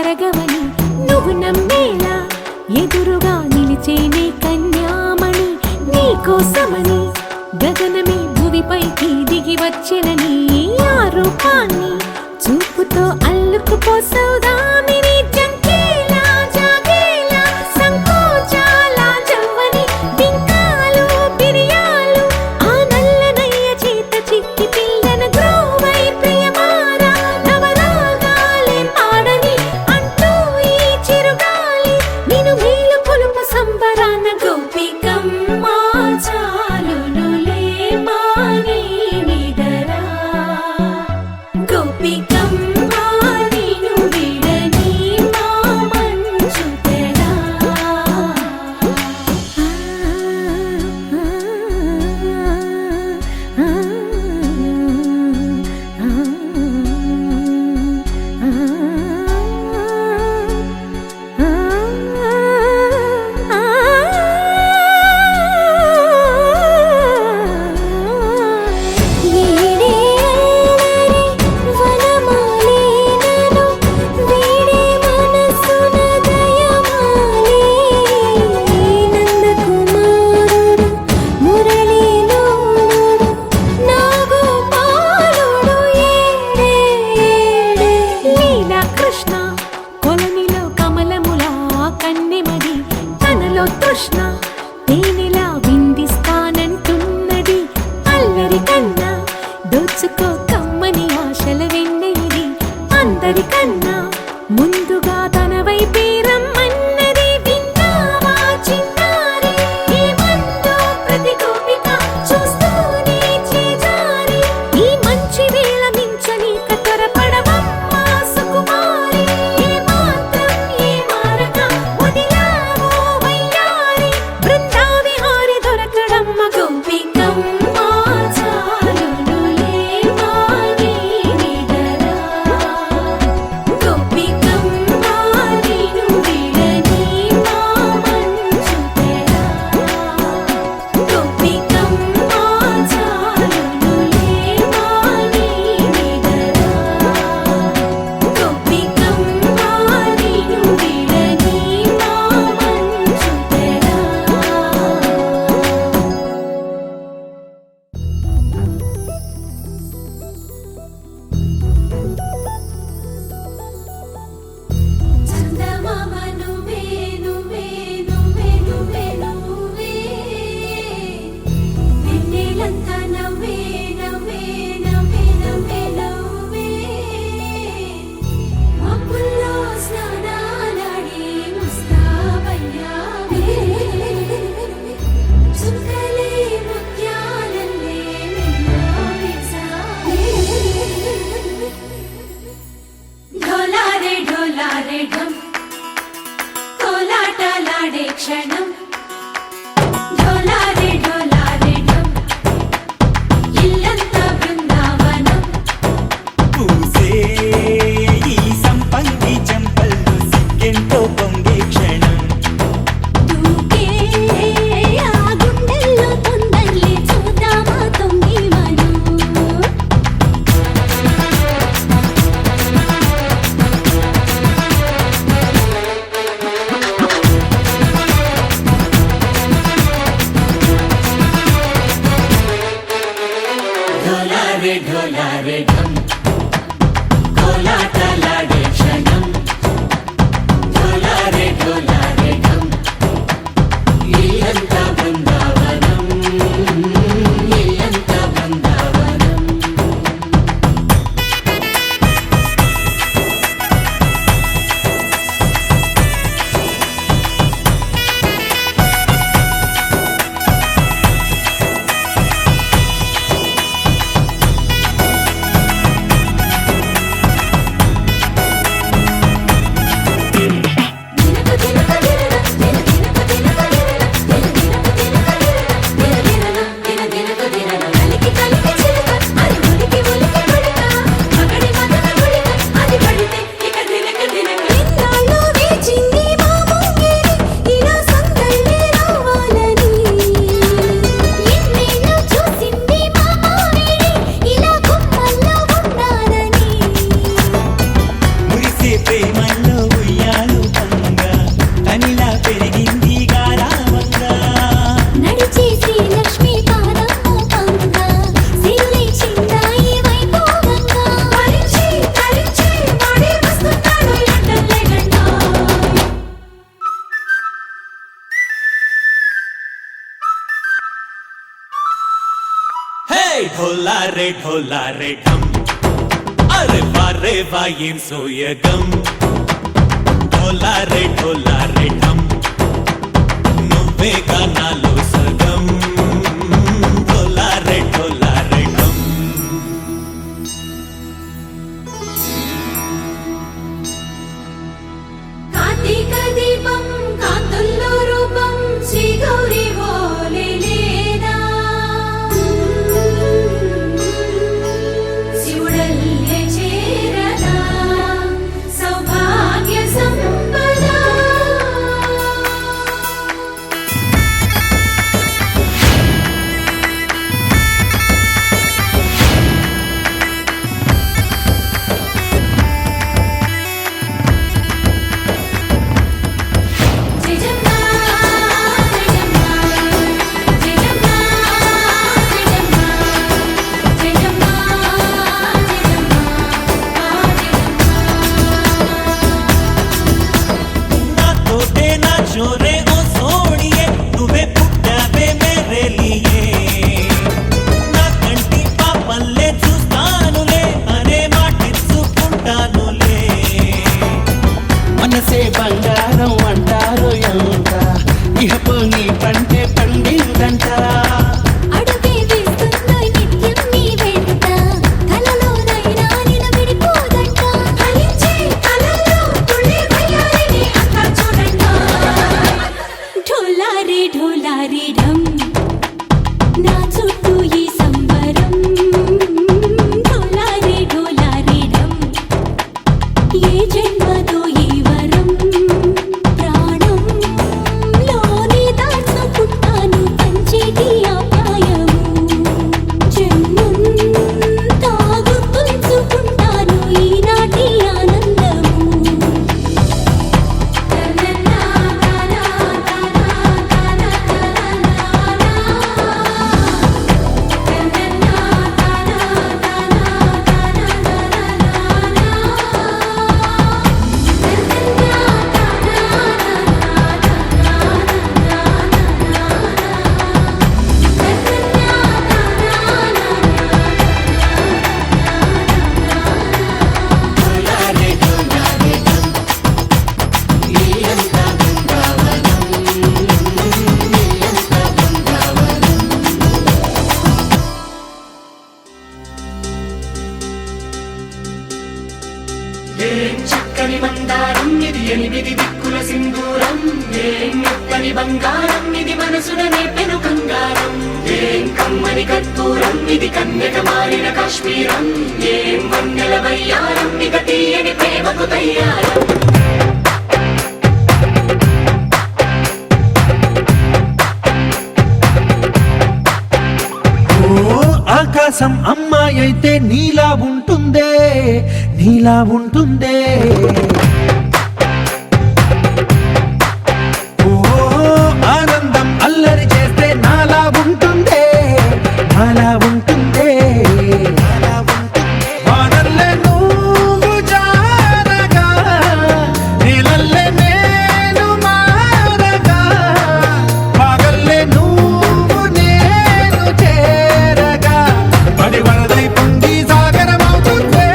జరగవని నువ్వు నమ్మేలా ఎదురుగా నిలిచేనే కన్యామణి నీకోసమని గగనమే భువిపైకి దిగి వచ్చినని ఆ రూపాన్ని చూపుతో అల్లుకుపోసౌదామిని జంకేలా జాగేలా సంకోచాల జవ్వని బింకాలు బిరియాలు ఆ నల్లనయ్య చేత చిక్కి పిల్లన గ్రోవై ప్రియమారా నవరాగాలే పాడని అంటూ ఈ చిరుగాలి నిన్ను మేలు కొలుపు సంబరాన గోపికమ్మ చాలునులే మాని నిదరా గోపికమ్మ నిన్ను విడని మా మంచు తెరా కృష్ణ తేనెలా విందిస్తానంటున్నది అల్లరి కన్నా దోచుకో కమ్మని ఆశల వెన్నెయిది అందరికన్నా ముందుగా తన వైపే రమ్మన్నది విన్నావా చిన్నారి ఏమందో ప్రతి గోపిక చూస్తూనే చేజారి ఈ మంచి వేళ మించని త్వరపడవమ్మా సుకుమారి ఏ మాత్రం ఏ మారక వదిలావో వయ్యారి బృందావిహారి ढोला रे ढम अरे वाह ఏం సోయగం ढोला रे ढम నువ్వేగా నాలో సగం ढोला रे ढम కార్తీక దీపం కాంతుల్లో రూపం శ్రీ గౌరీ ఓలే లేదా శివుడల్లే చేరదా సౌభాగ్య సంపద छोरे ओ सोनिए నువ్వే పుట్టావే మేరే లియే నా కంటి పాపల్లే చూస్తానులే అనే మాటిచ్చుకుంటానులే మనసే బంగారం అంటారు ఎంత ఇహ పోనీ పంటే పండిందంట అడుగే వేస్తుందో నిత్యం నీ వెంట కలలోనైనా నిన్ను విడిపోదంట ఫలించే కలల్లో తుళ్ళే వయ్యారిని అంతా చూడంట ढोला रे ढम నా చుట్టూ ఈ సంబరం ढोला रे ढम ఏ జన్మదో ఈ వరం ప్రాణం లోని దాచుకుంటాను పంచేటి ఆప్యాయము జన్మంతా గుర్తుంచుకుంటాను ఈనాటి ఆనందము ఏం చక్కని మందారం ఇది ఎనిమిది దిక్కుల సింధూరం ఏం మెత్తని బంగారం ఇది మనసున నేపెను కంగారం ఏం కమ్మని కర్పూరం ఇది కన్యక మారిన కాశ్మీరం ఏం వన్నెల వయ్యారం ఇక తీయని ప్రేమకు తయ్యారం ఆకాశం అమ్మాయి అయితే నీలా ఉంటుందే నీలా ఉంటుందే ఓ ఆనందం అల్లరి చేస్తే నాలా ఉంటుందే నాలా ఉంటుందే వానల్లే నువ్వు జారగా నీలల్లే నేను మారగా పగల్లే నువ్వు నేను చేరగా పడి వరదై పొంగి సాగరమవుతుందే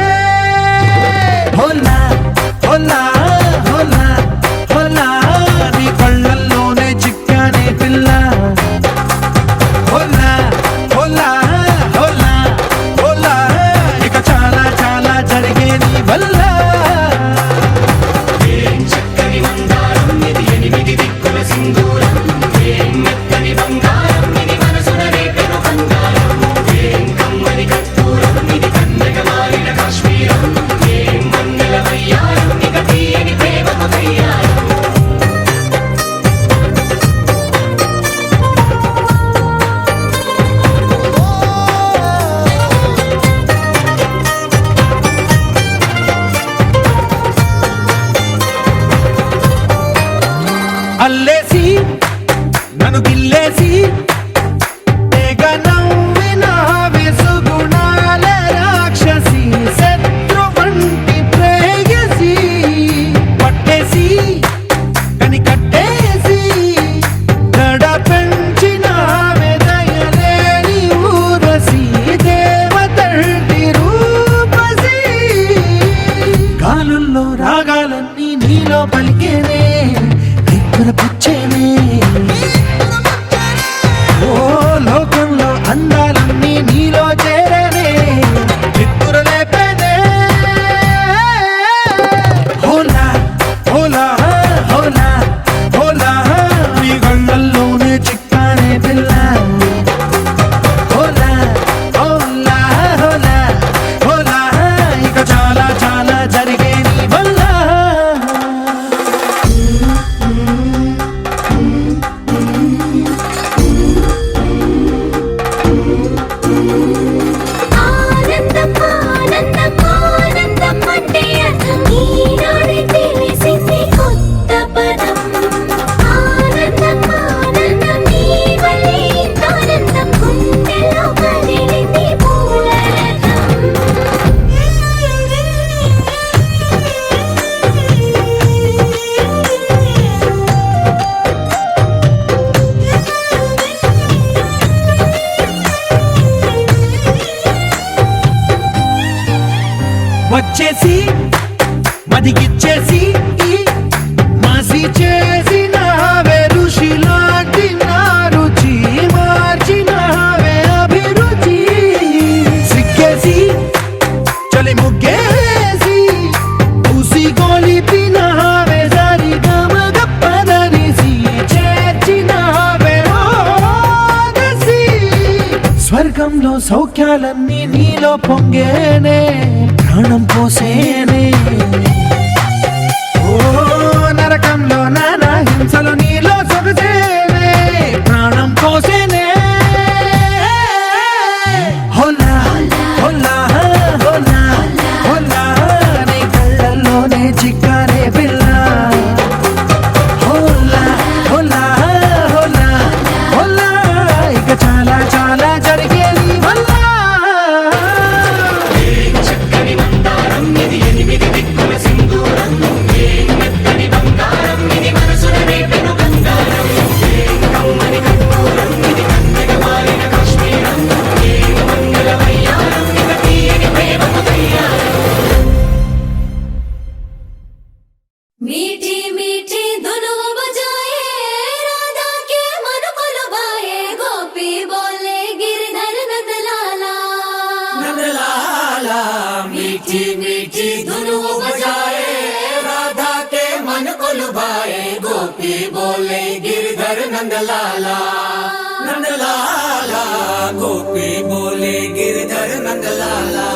హోలా హోలా హోలా హోలా నీ కళ్ళల్లోనే చిక్కానే పిల్ల హోలా హోలా హోలా హోలా ఇక చాలా చాలా జరిగే నీ వల్ల ఏం చక్కని మందారం ఇది ఎనిమిది దిక్కుల సింధూరం ఏం మెత్తని బంగారం ఇది మనసున రేపెను కంగారం ఏం కమ్మని కర్పూరం ఇది కన్యక మారిన కాశ్మీరం ఏం వన్నెల వయ్యారం ఇక తీయని ప్రేమకు తయ్యారం అల్లేసి నన్ను గిల్లేసి తెగ నవ్విన వెసుగుణాల రాక్షసి శత్రు వంటి ప్రేయసి పట్టేసి కని కట్టేసి గడ పెంచిన దయలేని ఊరసి దే పుచ్చేనే దిక్కుల పుచ్చేనే ఓ లోకంలో అందాలన్నీ నీలో చేరనే చిత్తుర లేపేనే హోలా హోలా హోలా హోలా నీ గళ్ళల్లోనే చిక్కానే పిల్ల హోలా హోలా హోలా హోలా ఇక చాలా చాలా జరిగే నీ వల్ల ఆనందం ఆనందం ఆనందం అంటే అర్థం ఈనాడే తెలిసింది కొత్త పదం ఆనందం ఆనందం నీ వల్లే ఇంత ఆనందం గుండెలో కదిలింది వచ్చేసి మదిగిచ్చేసి మాసి చేసిన ఋషిలాంటి నా రుచి మార్చినవే అభిరుచి సిగ్గేసి చలి ముగ్గేసి పూసి గొలిపినవే సరి గమ గప్పదనిసి చేర్చినవే ఓదసి స్వర్గంలో సౌఖ్యాలన్నీ నీలో పొంగేనే ప్రాణం పోసేనే ఓ నరకంలో నానా హింసలు నీలో సొగసేనే ప్రాణం పోసేనే హోలా హోలా హోలా హోలా నీ కళ్ళల్లోనే చిక్కారే పిల్ల హోలా హోలా హోలా హోలా ఇక చాలా చాలా జరిగే నీ వల్ల చక్కని మందారం ఇది ఎనిమిది దిక్కుల సింధూరం ఏం మెత్తని బంగారం ఇది మనసున రేపెను బంగారం ఏం కమ్మని కర్పూరం ఇది కన్నెగ మారిన కాశ్మీరం ఏం మంగళ వయ్యారం ఇక తీయని ప్రేమకు తయ్యారం मीठी मीठी धुनुओं बजाए राधा के मन को लुभाए गोपी बोले गिरधर नंदलाला नंदलाला मीठी मीठी धुनुओं बजाए राधा के मन को लुभाए गोपी बोले गिरधर नंदलाला नंदलाला गोपी बोले गिरधर नंदलाला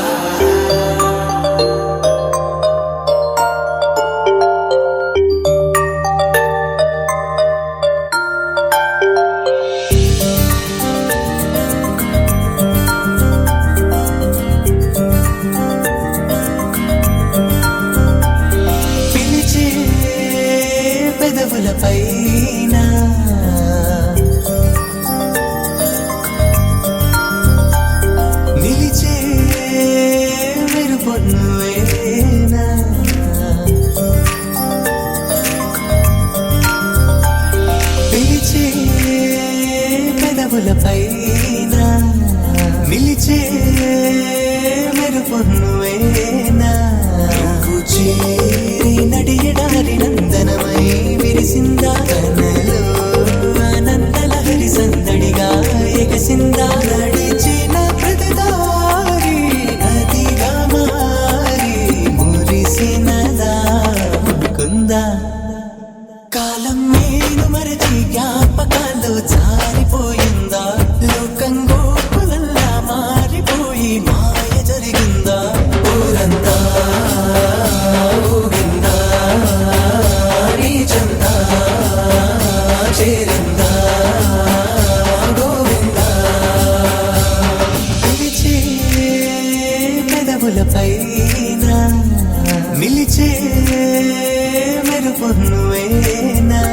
పిలిచే పెదవుల పైన నిలిచే మెరుపొన్నువేనా పిలిచే పెదవుల పైన నిలిచే మెరుపొన్నువేనా నువ్వు చేరి నడియడారి నందనమై విరిసిందా కనలో ఆనందలహరి సందడిగా ఎగసిందా నడిచిన ప్రతిదారి నదిగా మారి మురిసినదా కుందా కాలం నేను మరచి జ్ఞాపకాలు జారిపోయిందా లోకం గోపులల్లా మారిపోయి మాయ జరిగిందా ఊరంతా ఊగిందా నీ చందా చేరిందా గోవిందా పిలిచే పెదవుల పైన నిలిచే మెరుపొన్నువేనా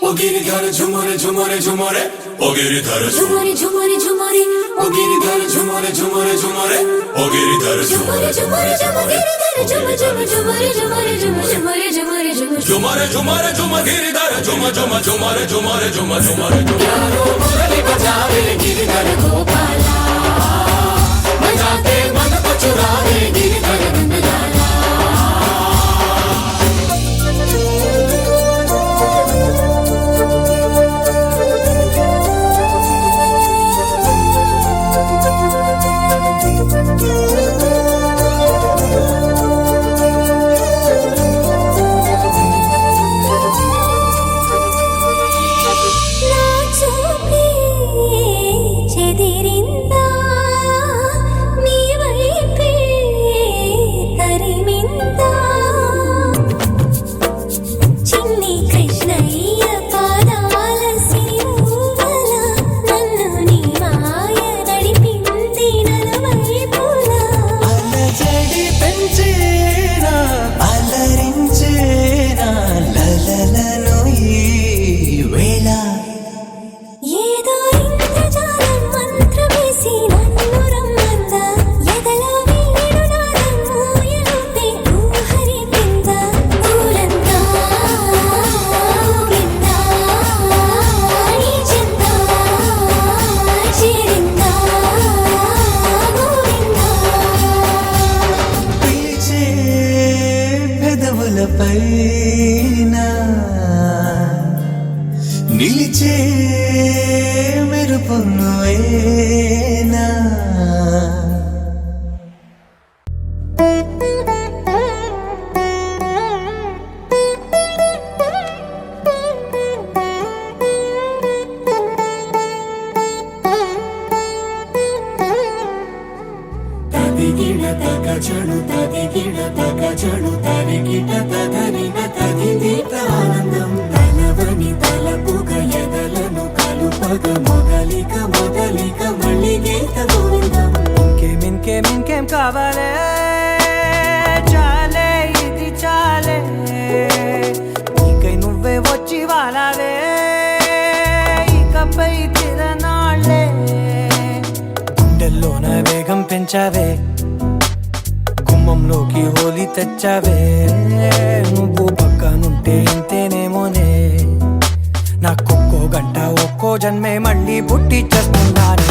ओ गिरिधर झुमरे झुमरे झुमरे ओ गिरिधर झुमरे झुमरे झुमरे ओ गिरिधर झुमरे झुमरे झुमरे ओ गिरिधर झुमरे झुमरे झुमरे झुम झुम झुमरे झुमरे झुम झुमरे झुमरे झुम झुमरे झुमरे झुम गिरिधर झुम झुम झुमरे झुमरे झुम झुमरे यारो मुरली बजावे गिरिधर गोपाला बजाते मन को चुरावे गिरिधर नंदलाला నిలిచే మెరుపున్నవేనా తదిగిడ తగజడు తదిగిడ తగజడు తరిగిట తదరిన తదిదీత ఆనందం తలవని తలపుగ ఎదలను కలుపగ మొదలిక మొదలిక మళ్ళీ గీత గోవిందం ఇంకేం కావాలే చాలే ఇది చాలే నీకై నువ్వే వచ్చి వాలావే ఇకపై తిరనాళ్ళే గుండెల్లోన వేగం పెంచావే గుమ్మంలోకి హోలీ తెచ్చావే నువ్వు పక్కనుంటే ఇంతేనేమోనే నాకొక్కో గంట ఒక్కో జన్మే మళ్ళీ పుట్టి చేస్తున్నాను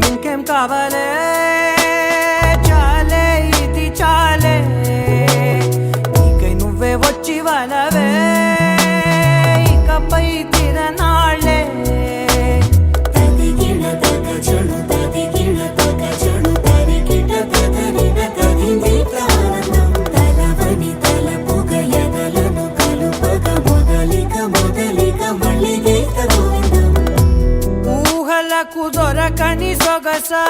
ఇంకేం కావాలే చాలే ఇది చాలే నీకై నువ్వే వచ్చి వాళ్ళవే ఇకపై తిరనాళ్ళే తదిగిడ తగజడు తదిగిడ తగజడు తరిగిట తదరిన తదిదీత ఆనందం తలవని తలపుగ ఎదలను కలుపగ మొదలిక మొదలిక మళ్ళీ గీత గోవిందం ఊహలకు దొరకని సొగసా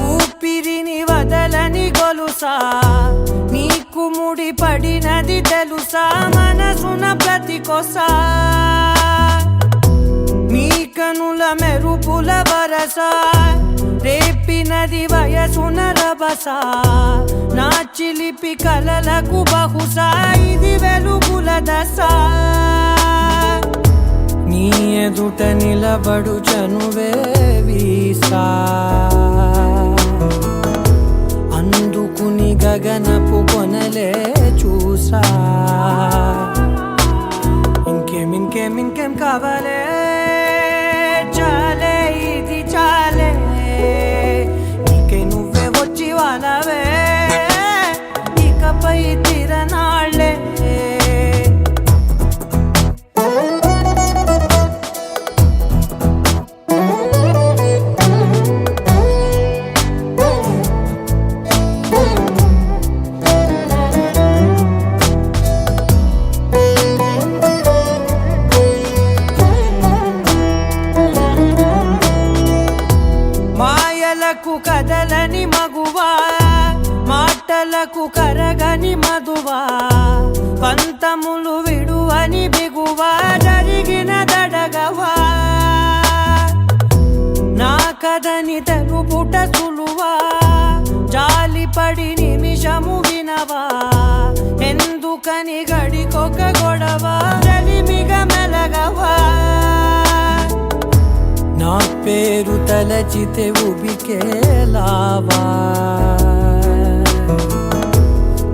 ఊపిరిని వదలని గొలుసా నీకు ముడి పడినది తెలుసా మనసున ప్రతి కొసా నీ కనుల మెరుపుల వరస రేపినది వయసున రభస నా చిలిపి కలలకు బహుశా ఇది వెలుగుల దశ నీ ఎదుట నిలబడు చనువే వీసా అందుకుని గగనపు కొనలే చూసా ఇంకేం కావాలే చాలే ఇది చాలే నీకై నువ్వే వచ్చి వాళ్ళవే ఇకపై తిరనాళ్ళే మాయలకు కదలని మగువా మాటలకు కరగని మధువా పంతములు విడువని బిగువా జరిగిన దడగవా నా కథని తెలుపుట సులువా జాలిపడి నిమిషము వినవా ఎందుకని గడికొక గొడవ రలిమిగ మెలగవా తలచితే ఉబికేలావా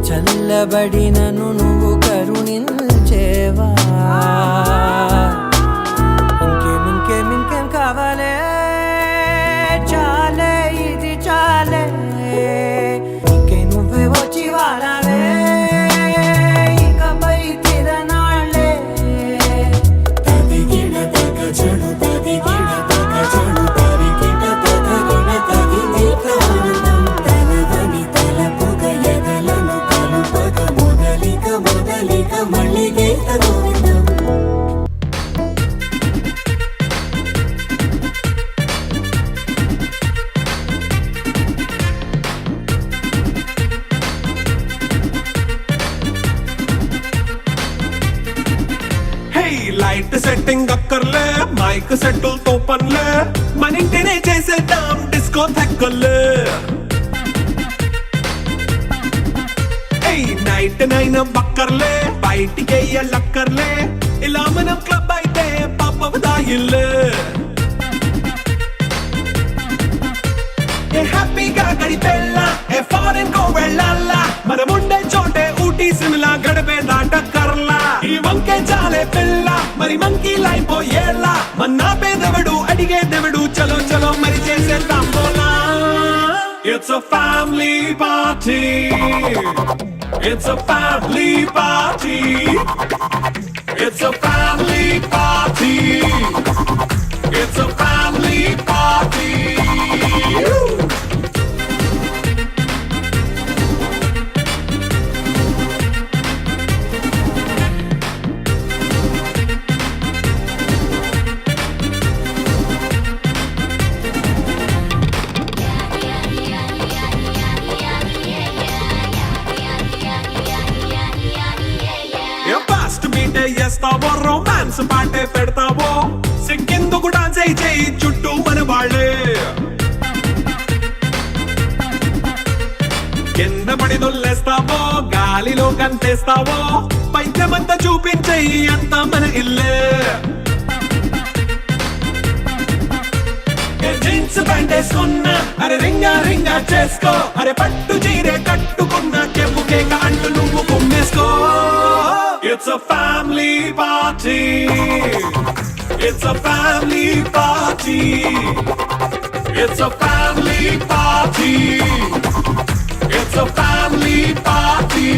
చల్లబడినను నువ్వు కరుణించేవా ఇంకేం కావాలే చాలే ఇది చాలే ఇంకే నువ్వే వచ్చి వాడాలే ఇకపై తిరనాళ్ళే తదిగిన తగ చెడు తదిగిన తగ చెడు తరిగిన తగగిన తగిని ప్రాణం తలదని తలపుగ ఎదలను కలుపగ మొదలిక మళ్ళీ గీత గోవిందం లైట్ సెట్టింగ్ అక్కర్లే మైక్ సెట్టుల్ తో పనులే మన ఇంటినే చేసేద్దాం డిస్కో థెక్కర్లే నైట్ నైన్ బక్కర్లే బయటికి లక్కర్లే ఇలా మనం క్లబ్ అయితే పాపదాయిల్లే హ్యాపీగా గడిపెళ్ళా ఏ ఫారెన్ కో వెళ్ళాలా మనం ఉండే చోటే ఊటీ సిమ్లా గడిపే దాటక్కర్లా ఈ వంకే చాలే పిల్ల మరి మంకీ లైపోయేలా మన్నా పేదవడు అడిగేదెవడు చలో చలో మరి చేసేద్దాం బోలా It's a family party. It's a family party. It's a family party. It's a family party. Fast మీటే చేస్తావో రొమాన్స్ పాటే పెడతావో సిక్కిందుకు డాన్స్ అయి చేయి చుట్టూ మన వాళ్ళే కింద పడి దొల్లేస్తావో గాలిలో కంతేస్తావో పైద్యమంతా చూపించేయి అంతా మన ఇల్లే జీన్స్ ప్యాంట్ వేసుకున్నా అరే రింగా చేసుకో అరే పట్టు చీరే కట్టుకున్నా చెప్పుకే కాంటు నువ్వు కుమ్మేసుకో It's a family party. It's a family party. It's a family party. It's a family party.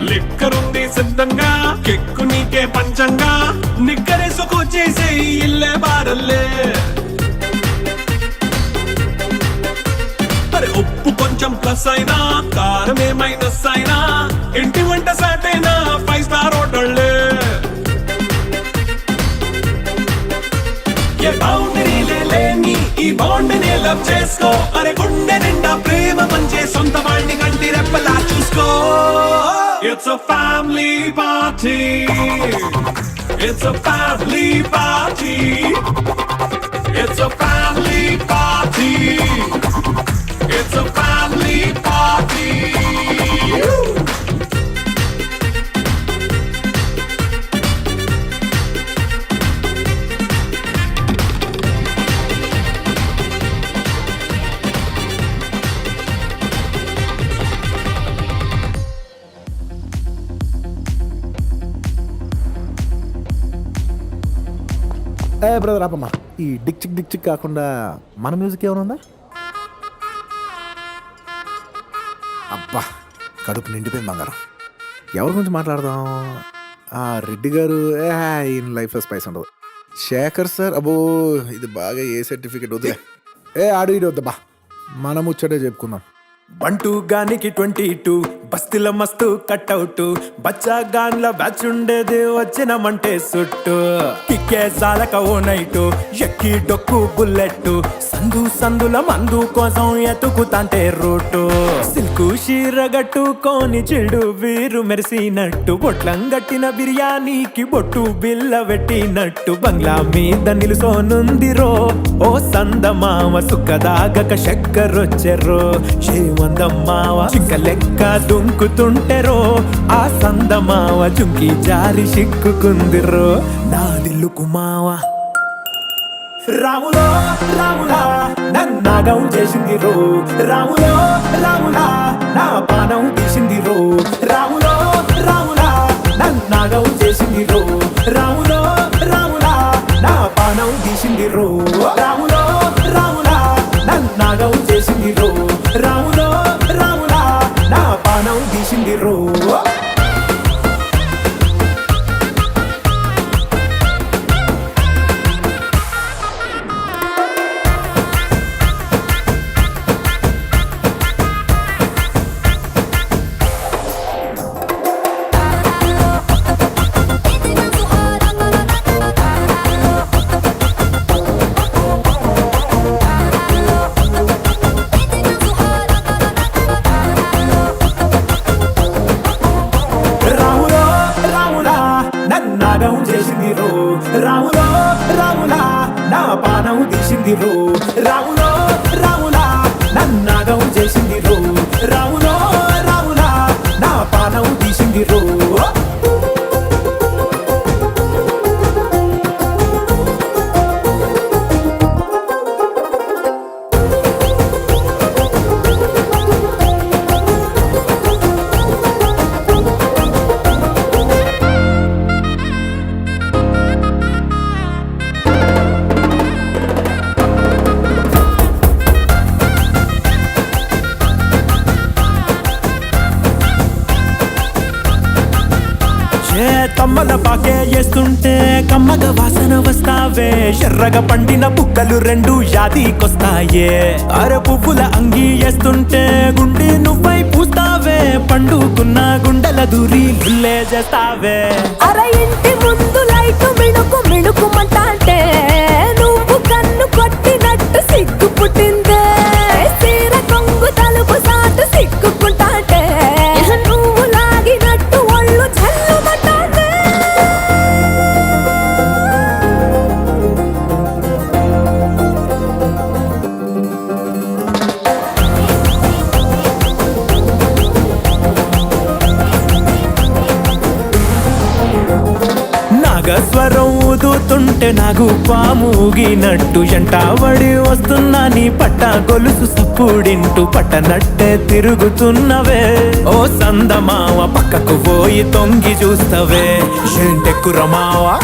లిక్కరుంది సిద్ధంగా కెక్కు నీకే పంచంగా నిక్కరేసుకొచ్చేసే ఇల్లే బారల్లే అరే ఉప్పు కొంచెం ప్లస్ అయినా కారమే మైనస్ అయినా ఇంటి వంట సాటైనా 5 స్టార్ హోటళ్ళే ఏ బౌండరీలే లేని ఈ బాండ్నే లవ్ చేసుకో అరే గుండె నిండా ప్రేమ మంచే సొంత వాణ్ణి కంటి రెప్పలా చూసుకో It's a family party. It's a family party. It's a family party. It's a family party. Brother ఆపమ్మా ఈ డిక్ చిక్ కాకుండా మన మ్యూజిక్ ఏమైనా ఉందా అబ్బా కడుపు నిండిపోయింది బంగారం ఎవరి గురించి మాట్లాడదాం రెడ్డి గారు ఈయన లైఫ్లో స్పైస్ ఉండదు శేఖర్ సార్ అబ్బో ఇది బాగా ఏ సర్టిఫికెట్ వద్దు ఆడు ఇటు వద్దబ్బా మనం ముచ్చటే చెప్పుకుందాం 1-2 గానికి 22 బస్తిల మస్తు కట్అవుట్ బచ్చా గాన్ల బ్యాచ్ ఉండేది వచ్చినమంటే సుట్టు కిక్కే సాలక ఓ నైటు ఎక్కి డొక్కు బుల్లెట్ సందు సందుల మందు కోసం ఎతుకుతాంటే రూటు సిల్కు షీరగట్టుకోని చెడు వీరు మెరిసినట్టు బొట్లం గట్టిన బిర్యానీకి బొట్టు బిల్ల పెట్టినట్టు బంగ్లా మీద నిలుసోనుందిరో ఓ సందమావ సుఖదాగక చక్కరొచ్చెరో శ్రీమందమ్మావ చింక లెక్క దుంకుతుంటెరో ఆ సందమావ చుంకి జారి సిక్కుకుందిరో నా దిల్లుకు మావా రాములో రాములా నన్నాగం చేసింది రో రాములో రాములా నా పానం తీసింది రో రాములో రాములా నన్నాగం చేసింది రో రాములో రాములా నా పానం తీసింది రో రాములో రాములా నన్నాగం చేసింది రో రాములో రాములా నా పానం తీసింది రో రాములో రాములా నన్నాగం చేసింది రో రాములో రాములా నా పానం తీసింది రో రాములో రాములా నన్నాగం చేసింది రో రాములో రాములా నా పానం తీసింది రో తమ్మల పాకే వేస్తుంటే కమ్మగ వాసన వస్తావే ఎర్రగా పండిన బుక్కలు రెండు యాదికొస్తాయే అర పువ్వుల అంగి వేస్తుంటే గుండె నువ్వై పూస్తావే పండుకున్న గుండెల దూరి గుల్లే చేస్తావే అర ఇంటి ముందు లైట్ మిణుకు మిణుకుమంటే నువ్వు కన్ను కొట్టినట్టు సిగ్గు పుట్టిందే సీర కొంగు తలుపు సాటు సిగ్గుకుంటాంటే నువ్వు లాగినట్టు ఒళ్ళు చల్లుమంటాంటే నాగస్వరం ఊదుతుంటే నాకు పాముగినట్టు ఎంటావడి వస్తున్నా నీ పట్ట గొలుసు సప్పుడింటూ పట్టనట్టే తిరుగుతున్నవే ఓ సందమావ పక్కకు పోయి తొంగి చూస్తవే ఏంటెక్కురమావా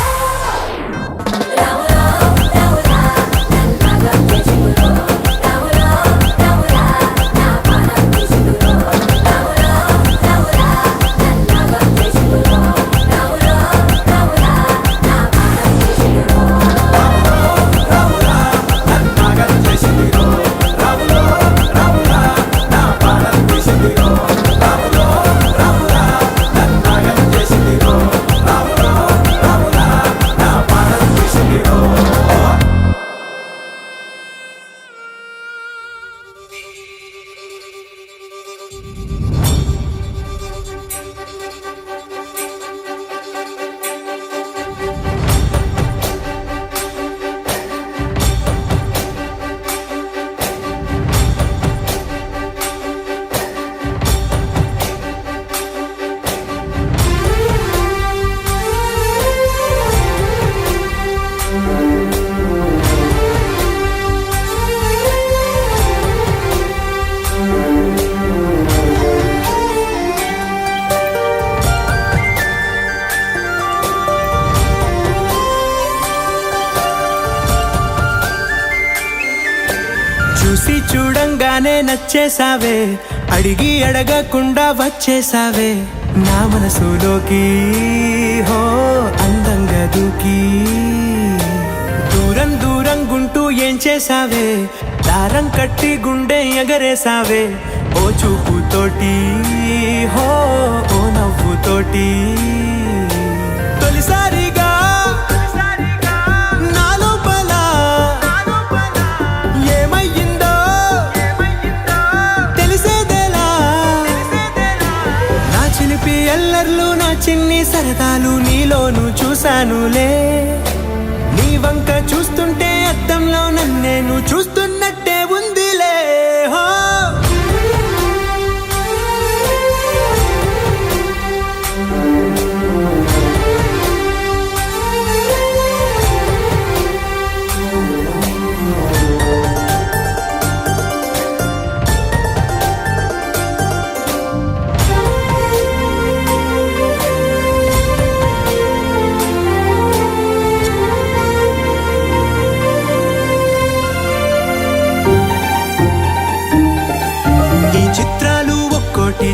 చూసి చూడంగానే నచ్చేసావే అడిగి అడగకుండా వచ్చేసావే నా మనసులోకి హో అందంగా దూకి దూరం దూరం గుంటూ ఏం చేసావే దారం కట్టి గుండె ఎగరేసావే ఓ చూపుతోటి హో ఓ నవ్వుతోటి తొలిసారిగా నా లోపల ఏమయ్యిందో తెలిసేదేలా నా చిలిపి ఎల్లర్లు నా చిన్ని సరదాలు నీలోను చూశానులే నీ వంక చూస్తుంటే అద్దంలో నన్నేను చూస్తున్నట్టే ఉందిలే హో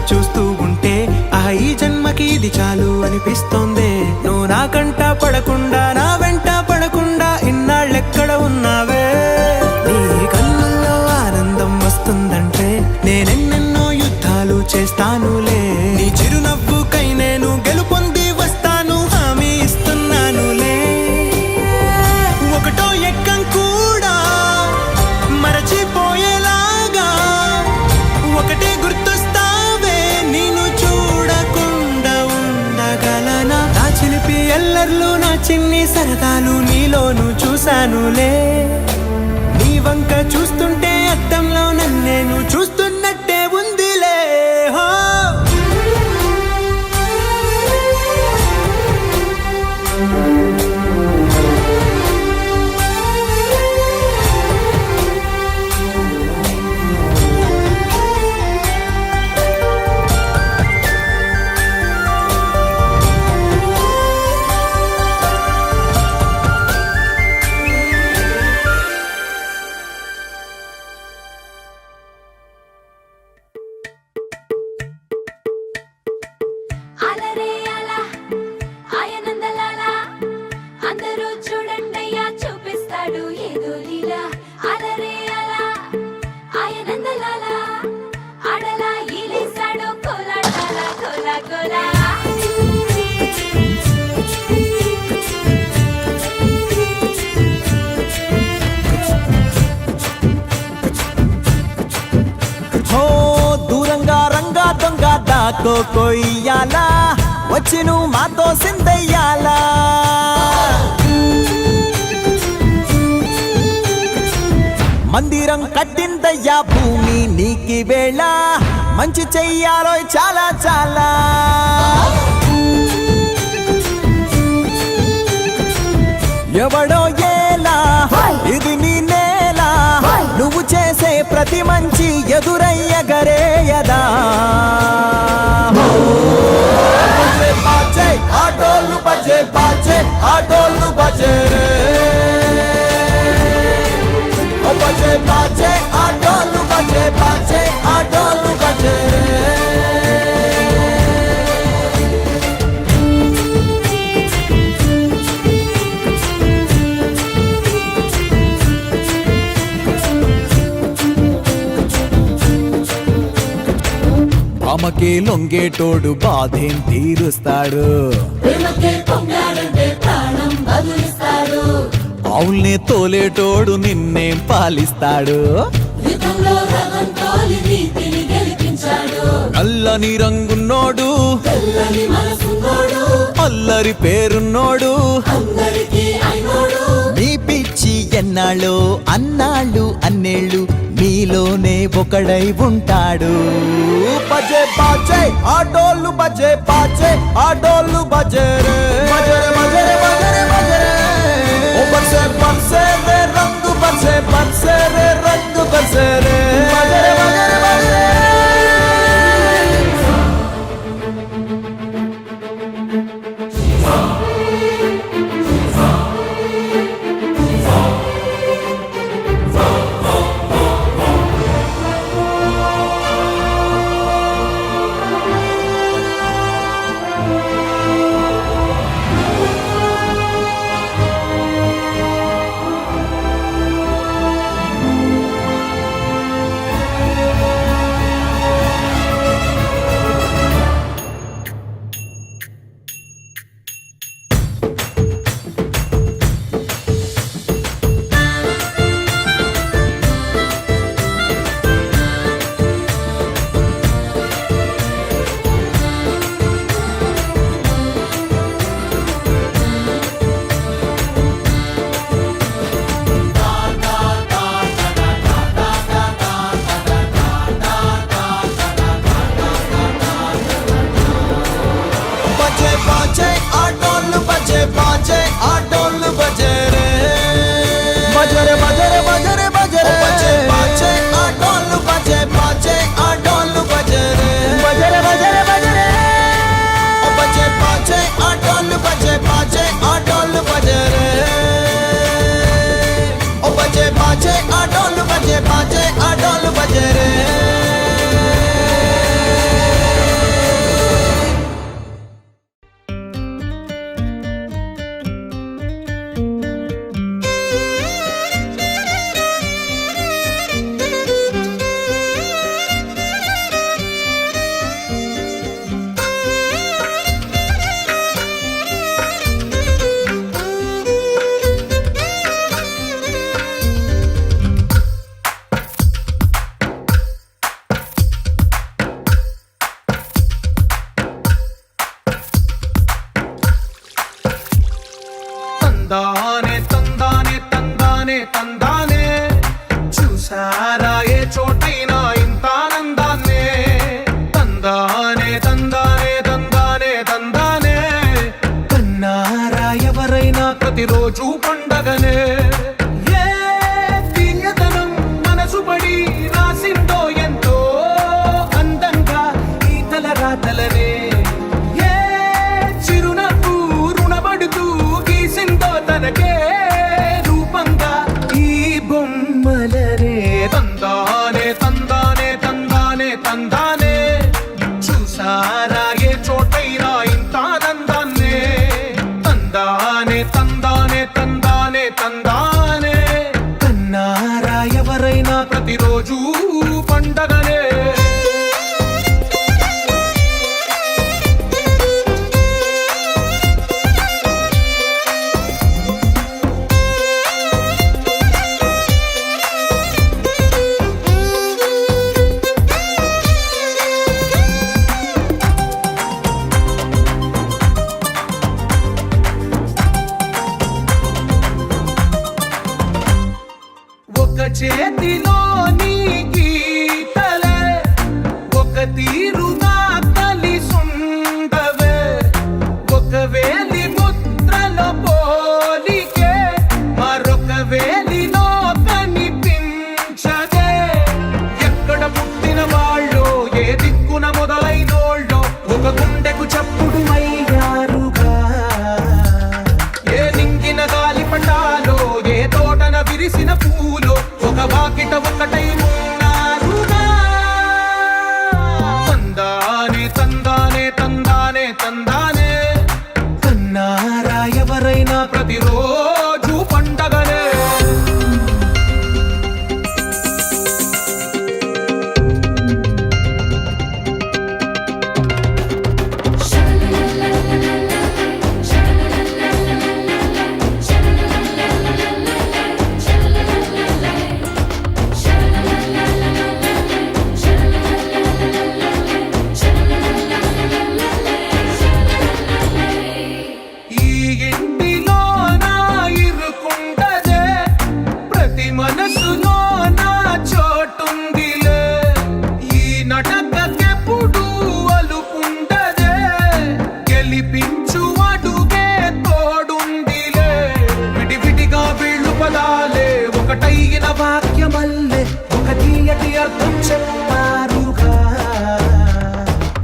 చూస్తూ ఉంటే ఈ జన్మకి ఇది చాలు అనిపిస్తోంది నువ్వు నా కంట పడకుండా నా వెంట పడకుండా ఇన్నాళ్ళెక్కడ ఉన్నావే నీ కళ్ళల్లో ఆనందం వస్తుందంటే నేనెన్నెన్నో యుద్ధాలు చేస్తానులే నీ చిరునవ్వుకై నేను గెలుపొంది వస్తాను హామీ ఇస్తున్నానులే ఒకటో ఎక్కం కూడా మరచిపోయేలాగా ఒకటే గుర్తు ఎల్లర్లు నా చిన్ని సరదాలు నీలోను చూశానులే నీ వంక చూస్తుంటే అద్దంలో నన్నేను చూస్తున్నట్టే ఉందిలే హో అలరే అలా ఆయనందలాలా అందరూ చూడండయ్యా చూపిస్తాడు ఏదో లీలా అలరే అలా ఆయనందలాలా ఆడలా ఈలేశాడు కోలాటాల కోలా కోలా దాకో కొయ్యాలా వచ్చి నువ్వు మాతో సిందయ్యాలా మందిరం కట్టిందయ్యా భూమి నీకి వేళ మంచి చెయ్యాలో చాలా చాలా ఎవడో ఏలా ఇది నీ నేల నువ్వు చేసే ప్రతి మంచి ఎదురయ్యగరేయదా ఆటోలు బజే బాజే ఆటోలు బజే రే బజే బాజే ఆటోలు బజే బాజే ఆటోలు బజే అమ్మకే లొంగేటోడు బాధేం తీరుస్తాడు అవుల్నే తోలేటోడు నిన్నేం పాలిస్తాడు నల్లని రంగున్నోడు అల్లరి పేరున్నోడు మీ పిచ్చి ఎన్నాళ్ళు అన్నాళ్ళు అన్నేళ్ళు మీలోనే ఒకడై ఉంటాడు బజే బాజే ఆటోలు బజే బాజే ఆటోలు బజే రే బజరే బజరే బజరే బజరే ఓ బజే బజే రే రంగు బజే బజే రే రంగు బజే రే బజరే బజరే బజరే ఏ చోటైనా ఇంత ఆనందాన్నే తందానే తందానే తందానే తందానే కన్నారా ఎవరైనా ప్రతిరోజు పండగనే ఏ తీయదనం మనసు పడి రాసిందో ఎంతో అందంగా ఈ తలరాతలనే ఏ చిరునవ్వు రుణపడుతూ గీసిందో తనకే రూపంగా ఈ బొమ్మలనే తందానే తందానే తందానే తందానే చూసారా ఏ చోటైనా ఇంత ఆనందాన్నే తందానే తందానే తందానే తందానే కన్నారా ఎవరైనా ప్రతిరోజు పండగనే ఒక చేతిలో నీ గీతలే ఒక తీరుగా కలిసుండవే ఒక వేలి ముద్రలో పోలికే మరొక వేలిలో కనిపించదే ఎక్కడ పుట్టిన వాళ్ళో ఏ దిక్కున మొదలైనోళ్ళో ఒక గుండెకు చప్పుడు అయ్యారుగా ఏ నింగిన గాలి పటాలో ఏ తోటన విరిసిన పూలో ఒక వాకిట ఒకటై ఉన్నారుగా తందానే తందానే తందానే తందానే కన్నారా ఎవరైనా ప్రతిరోజు పండగనే ఈ ఇంటిలో నా ఇరుకుండదే ప్రతి మనసులో నా చోటుందిలే ఈ నటకెప్పుడు అలుపుండదే గెలిపించు అడుగే తోడుందిలే విడివిడిగా వీళ్ళు పదాలే ఒకటైన వాక్యమల్లే ఒక తీయటి అర్థం చెప్పారుగా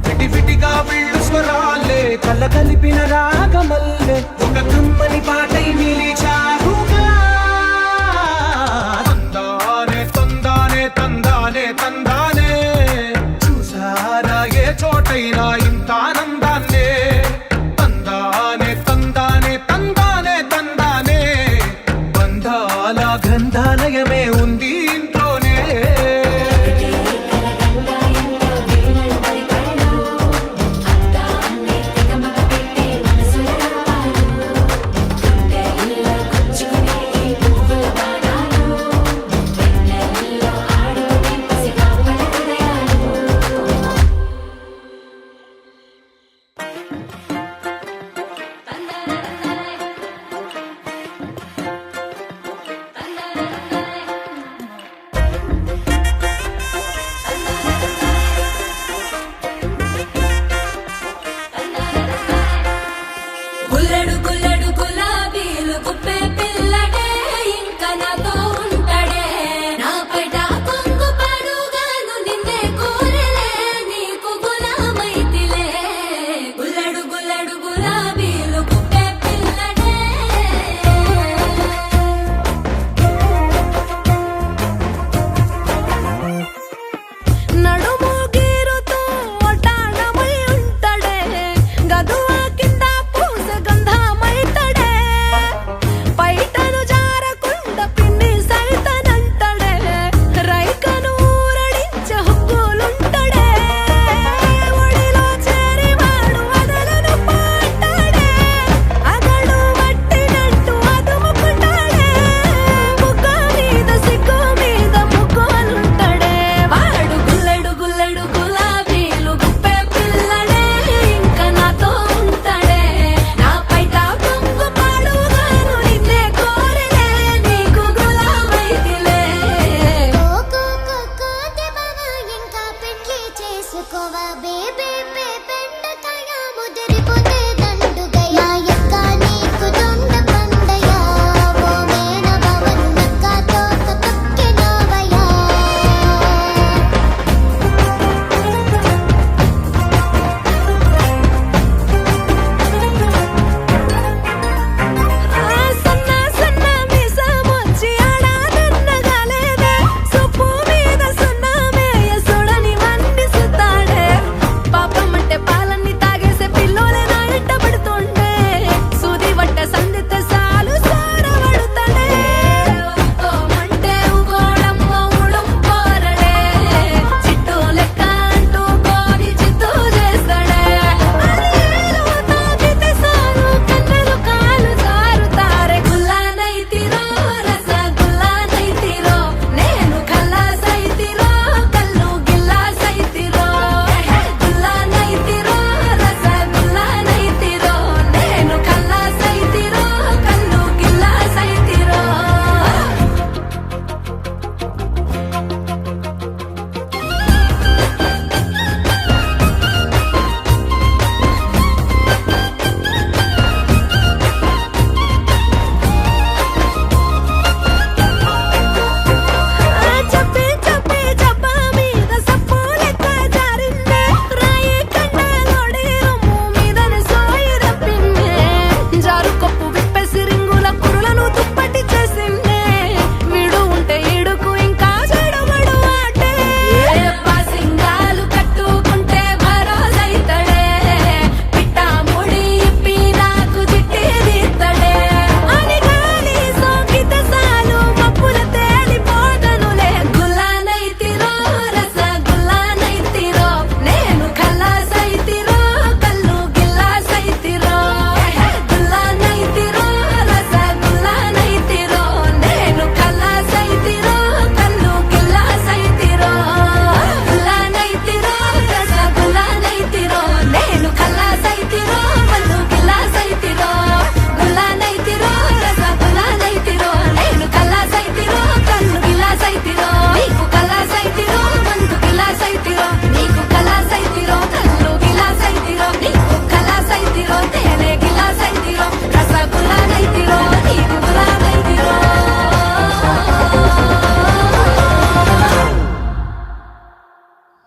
విడివిడిగా వీళ్ళు స్వరాలే కల కలిపిన రాగమల్లే ఒక కమ్మని పాటై నిలిచారుగా తందానే తందానే తందానే తందానే చూసారా ఏ చోటైనా ఇంత ఆనందాన్నే తందానే తందానే తందానే తందానే బంధాల గంధాలయమే ఉంది ఇంట్లోనే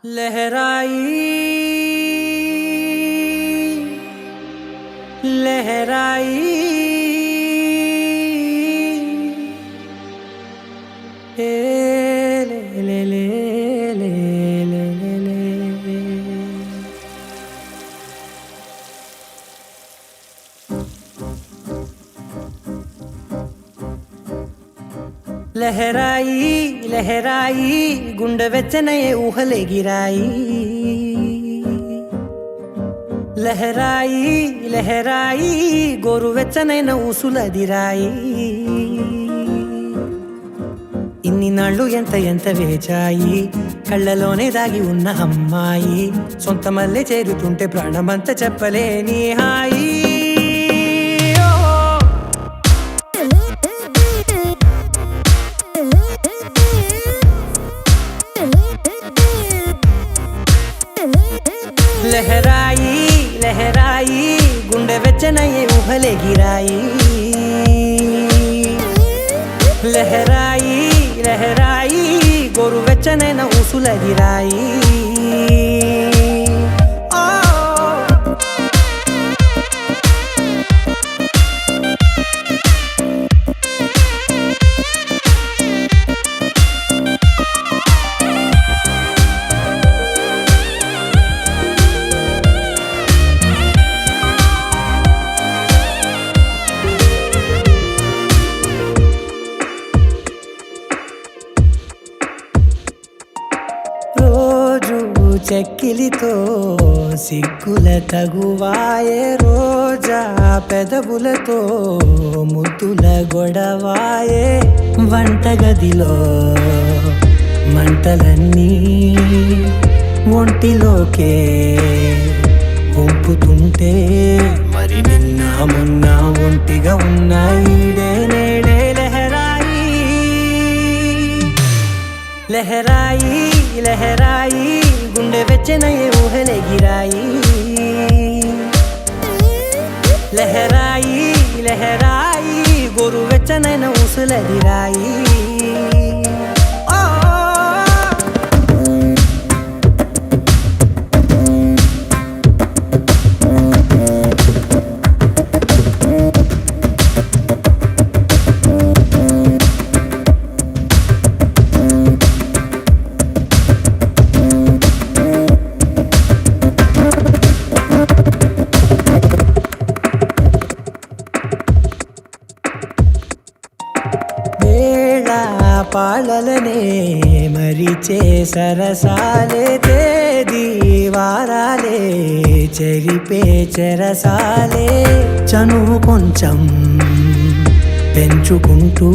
लहराई लहराई ए ले ले ले ले ले ले लहराई लहराई गुंड వెచ్చనయే ఊహలెగిరాయి లహరాయి లహరాయి గోరువెచ్చనైన ఊసులదిరాయి ఇన్ని నాళ్ళు ఎంత ఎంత వేచాయి కళ్ళలోనే దాగి ఉన్న అమ్మాయి సొంత మల్లె చేరుతుంటే ప్రాణమంత చెప్పలేని హాయి లహరాయి లహరాయి గుండె వెచ్చనయే ఊహలెగిరాయి లహరాయి లహరాయి గోరు వెచ్చనైన ఊసులదిరాయి చెక్కిలితో సిగ్గుల తగువాయే రోజా పెదవులతో ముద్దుల గొడవాయే వంటగదిలో మంటలన్నీ ఒంటిలోకే వంపుతుంటే మరి నిన్న మొన్న ఒంటిగా ఉన్నాయి నేడే లహరాయి లహరాయి లహరాయి గుండె వెచ్చనయే ఊహలెగిరాయి లహరాయి లహరాయి గోరు వెచ్చనైన ఊసులదిరాయి పాలలనే మరిచే సరసాలే తేదీ వారాలే చెరిపే చెరసాలే చనువు కొంచెం పెంచుకుంటూ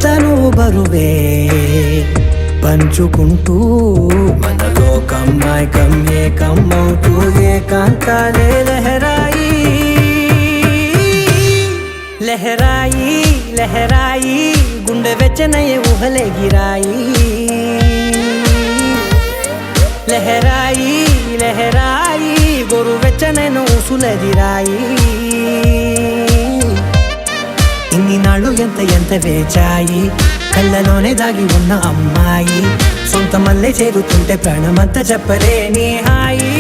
తను బరువే పంచుకుంటూ మనలో కమ్మాయి కమ్మే కమ్మవుతూ ఏకాంతాలే లహరాయి లహరాయి లహరాయి గుండె వెచ్చనయే ఊహలెగిరాయి లహరాయి లహరాయి గోరు వెచ్చనైన ఊసులదిరాయి ఇన్ని నాళ్ళు ఎంత ఎంత వేచాయి కళ్ళలోనే దాగి ఉన్న అమ్మాయి సొంత మల్లె చేరుతుంటే ప్రాణమంతా చెప్పలేని హాయి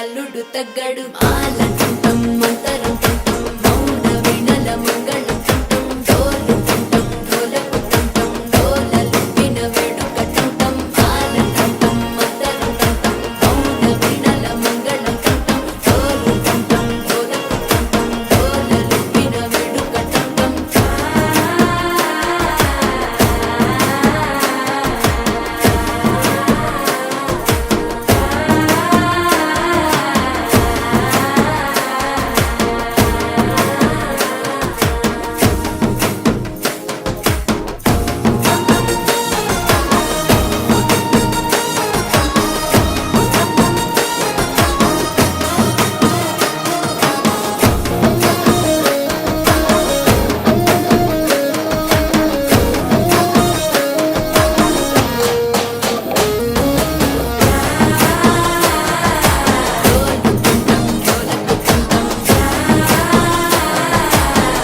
అల్లుడు తగ్గడు మాలంటుంటం మంతరం తుంటం మౌన వీణల మంగళం తుంటం డోలు తుంటం డోలకు తుంటం డోలలు విన వేడుక తుంటం మాలంటుంటం మంతరం తుంటం మౌన వీణల మంగళం తుంటం డోలు తుంటం డోలకు తుంటం డోలలు విన వేడుక తుంటం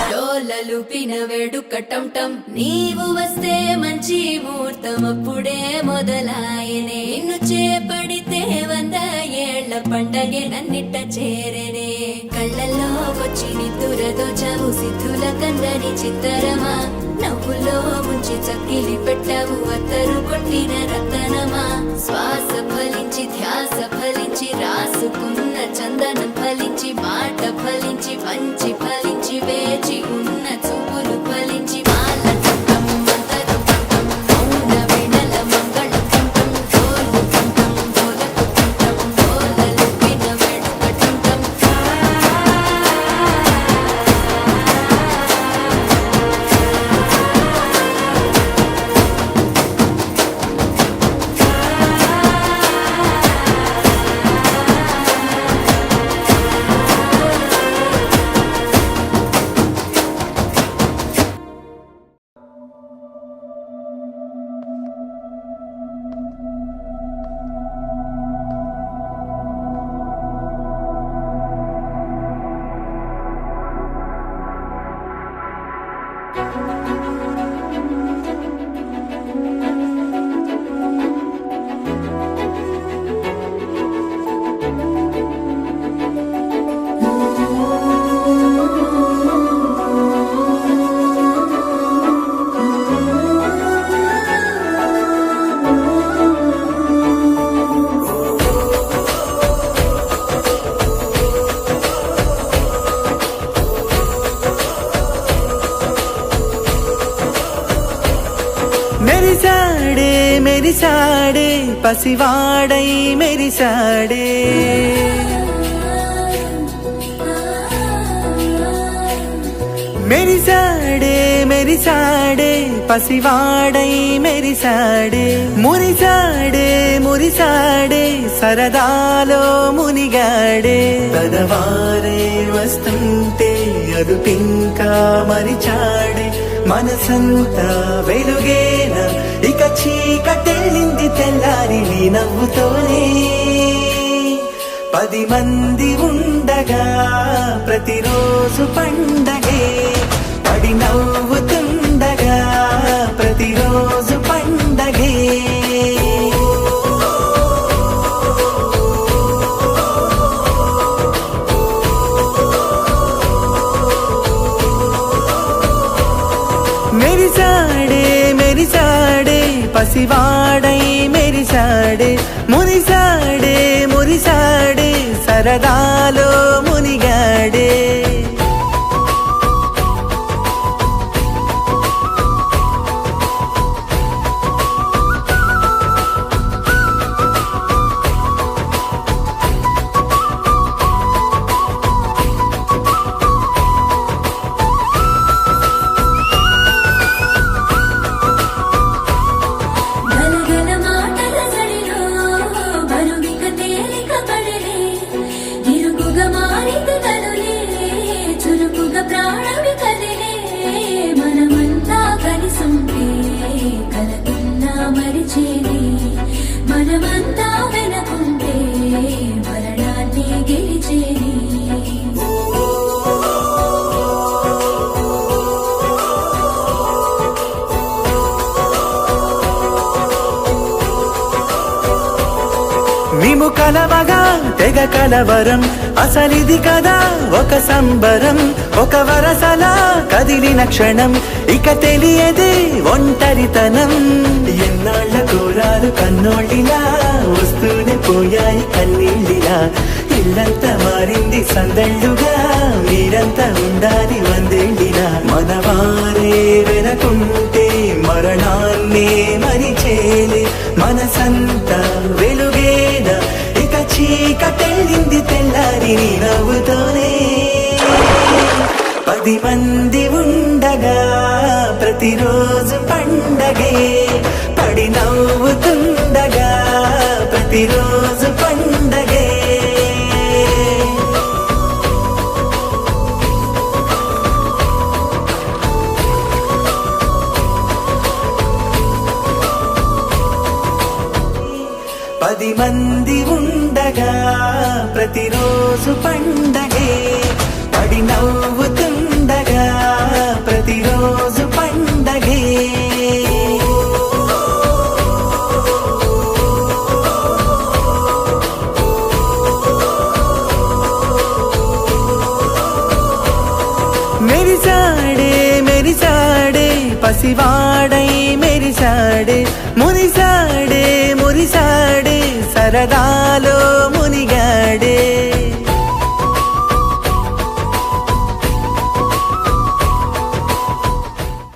డోలలు పిన వేడుకటంటం నీవు వస్తే మంచి ముహూర్తం అప్పుడే మొదలాయనే నిన్ను చేపడితే 100 ఏళ్ల పండగే నన్నిట్ట చేరనే కళ్ళల్లో వచ్చి నిద్దురదోచావు సిద్ధుల కందని చిత్తరమా నవ్వులో ముంచి చక్కిలి పెట్టావు అత్తరు కొట్టిన రతనమా శ్వాస ఫలించి ధ్యాస ఫలించి రాసుకున్న చందనం ఫలించి మాట ఫలించి మంచి ఫలించి వేచి ఉన్న చూపులు ఫలించి మాల తుంటం మంతరం తుంటం మౌన వీణల మంగళం తుంటం డోలు తుంటం డోలకు తుంటం డోలలు విన వేడుక తుంటం మెరిసాడే మెరిసాడే పసివాడై మెరిసాడే మెరిసాడే మెరిసాడే పసివాడై మెరిసాడే మురిసాడే మురిసాడే సరదాలో మునిగాడే తనవారే వస్తుంటే అదుపింకా మరిచాడే మనసంతా వెలుగేన ఇక చీకటెళ్ళింది తెల్లారి నీ నవ్వుతోనే 10 మంది ఉండగా ప్రతిరోజు పండగే పడి నవ్వుతుండగా ప్రతిరోజు పండగే మెరిసాడే మెరిసాడే పసివాడై మెరిసాడే మురిసాడే మురిసాడే సరదాలో మునిగాడే గలగల మాటల సడిలో బరువిక తేలిక పడలే ఇరుగుగా మారిత కనులే చురుకుగా ప్రాణమి కదిలే మనమంతా కలిసుంటే కలకున్నా మరిచేది మనమంతా వెనకుంటే మరణాన్ని గెలిచేది మేము కలవగా తెగ కలవరం అసలిది కదా ఒక సంబరం ఒక వరసలా కదిలిన క్షణం ఇక తెలియదే ఒంటరితనం ఎన్నాళ్ళ కోరాలు కన్నోళ్ళిలా వస్తూనే పోయాయి కన్నీళ్ళిలా ఇల్లంతా మారింది సందళ్ళుగా మీరంతా ఉండాలి వందేళ్ళిలా మనవారే వెనకుంటే మరణాన్నే మరిచేలే మనసంతా వెలుగేనా ఇక చీకటెళ్ళింది తెల్లారి నీ నవ్వుతోనే 10 మంది ఉండగా ప్రతిరోజు పండగే పడి నవ్వుతుండగా ప్రతిరోజు పండగే పది మంది ఉండగా ప్రతిరోజు పండగే పడి నవ్వుతుండగా ప్రతిరోజు పండగే మెరిసాడే మెరిసాడే పసివాడై మెరిసాడే మురిసాడే మురిసాడే సరదాలో మునిగాడే